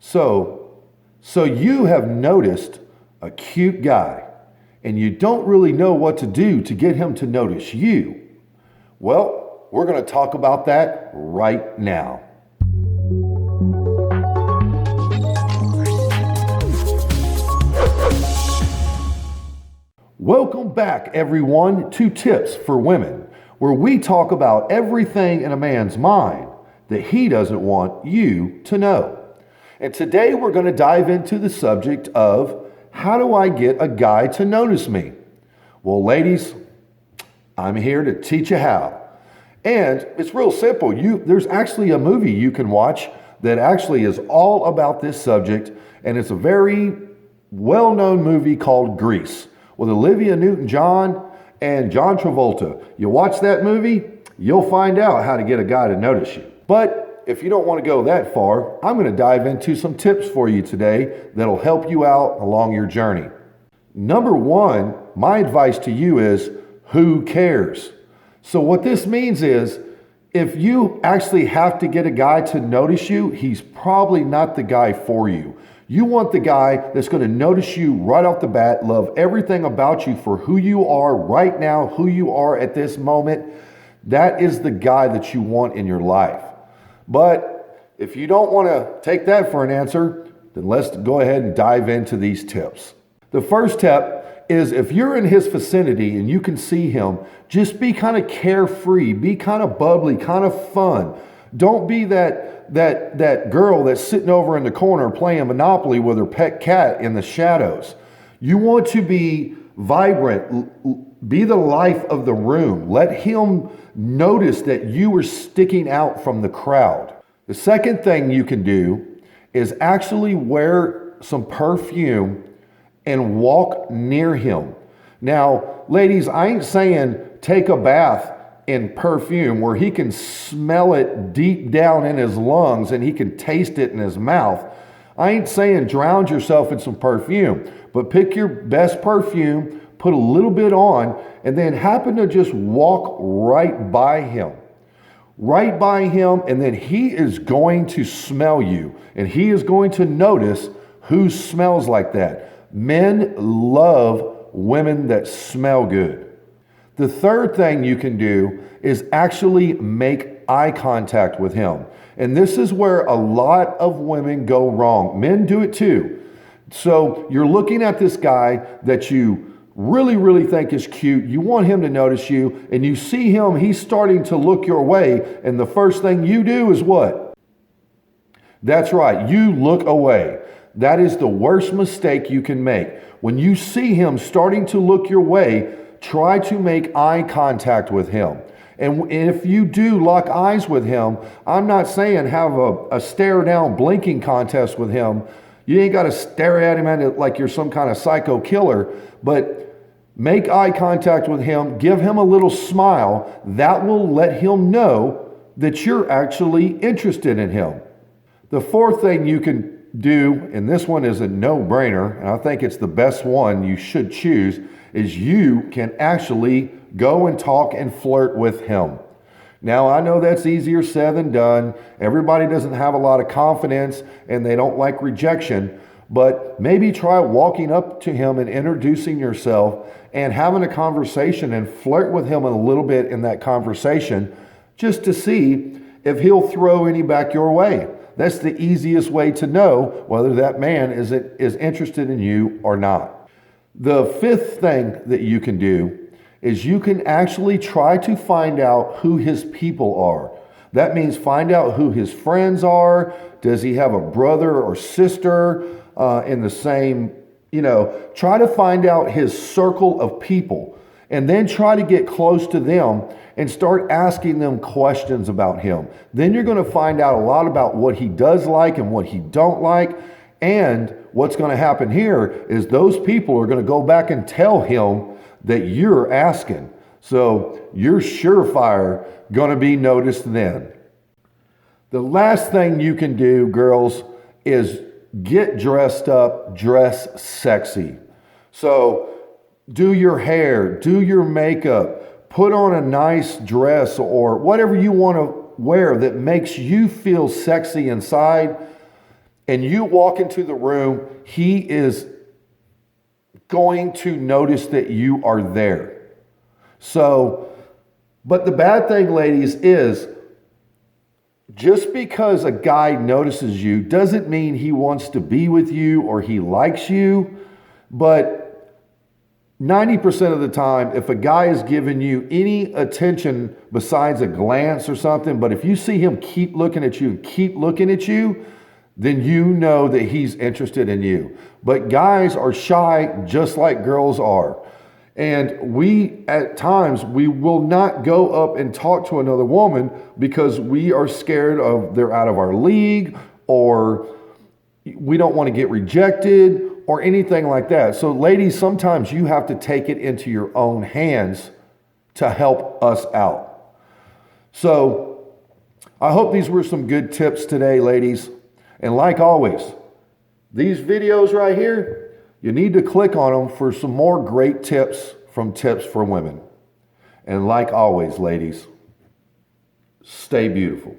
So you have noticed a cute guy and you don't really know what to do to get him to notice you. Well, we're going to talk about that right now. Welcome back, everyone, to Tips for Women, where we talk about everything in a man's mind that he doesn't want you to know. And today we're going to dive into the subject of how do I get a guy to notice me? Well, ladies, I'm here to teach you how. And it's real simple. There's actually a movie you can watch that actually is all about this subject, and it's a very well-known movie called Grease with Olivia Newton-John and John Travolta. You watch that movie, you'll find out how to get a guy to notice you. But if you don't want to go that far, I'm going to dive into some tips for you today that'll help you out along your journey. Number one, my advice to you is, who cares? So what this means is, if you actually have to get a guy to notice you, he's probably not the guy for you. You want the guy that's going to notice you right off the bat, love everything about you for who you are right now, who you are at this moment. That is the guy that you want in your life. But if you don't want to take that for an answer, then let's go ahead and dive into these tips. The first tip is, if you're in his vicinity and you can see him, just be kind of carefree, be kind of bubbly, kind of fun. Don't be that girl that's sitting over in the corner playing Monopoly with her pet cat in the shadows. You want to be vibrant, be the life of the room. Let him notice that you are sticking out from the crowd. The second thing you can do is actually wear some perfume and walk near him. Now, ladies, I ain't saying take a bath in perfume where he can smell it deep down in his lungs and he can taste it in his mouth. I ain't saying drown yourself in some perfume, but pick your best perfume, put a little bit on, and then happen to just walk right by him. Right by him, and then he is going to smell you, and he is going to notice who smells like that. Men love women that smell good. The third thing you can do is actually make eye contact with him. And this is where a lot of women go wrong. Men do it too. So you're looking at this guy that you really think is cute. You want him to notice you, and you see him, he's starting to look your way, and the first thing you do is what? That's right, you look away. That is the worst mistake you can make. When you see him starting to look your way, try to make eye contact with him. And if you do lock eyes with him, I'm not saying have a stare down blinking contest with him. You ain't got to stare at him like you're some kind of psycho killer, but make eye contact with him, give him a little smile. That will let him know that you're actually interested in him. The fourth thing you can do, and this one is a no-brainer, and I think it's the best one you should choose, is you can actually go and talk and flirt with him. Now, I know that's easier said than done. Everybody doesn't have a lot of confidence and they don't like rejection, but maybe try walking up to him and introducing yourself and having a conversation and flirt with him a little bit in that conversation just to see if he'll throw any back your way. That's the easiest way to know whether that man is interested in you or not. The fifth thing that you can do is you can actually try to find out who his people are. That means find out who his friends are. Does he have a brother or sister in the same, try to find out his circle of people, and then try to get close to them and start asking them questions about him. Then you're going to find out a lot about what he does like and what he don't like. And what's going to happen here is those people are going to go back and tell him that you're asking. So you're surefire going to be noticed then. The last thing you can do, girls, is get dressed up, dress sexy. So do your hair, do your makeup, put on a nice dress or whatever you want to wear that makes you feel sexy inside. and you walk into the room, he is going to notice that you are there. So, but the bad thing, ladies, is just because a guy notices you doesn't mean he wants to be with you or he likes you. But 90% of the time, if a guy is giving you any attention besides a glance or something, but if you see him keep looking at you, then you know that he's interested in you. But guys are shy just like girls are. And we, at times, we will not go up and talk to another woman because we are scared of they're out of our league, or we don't want to get rejected or anything like that. So ladies, sometimes you have to take it into your own hands to help us out. So I hope these were some good tips today, ladies. And like always, these videos right here, you need to click on them for some more great tips from Tips for Women. And like always, ladies, stay beautiful.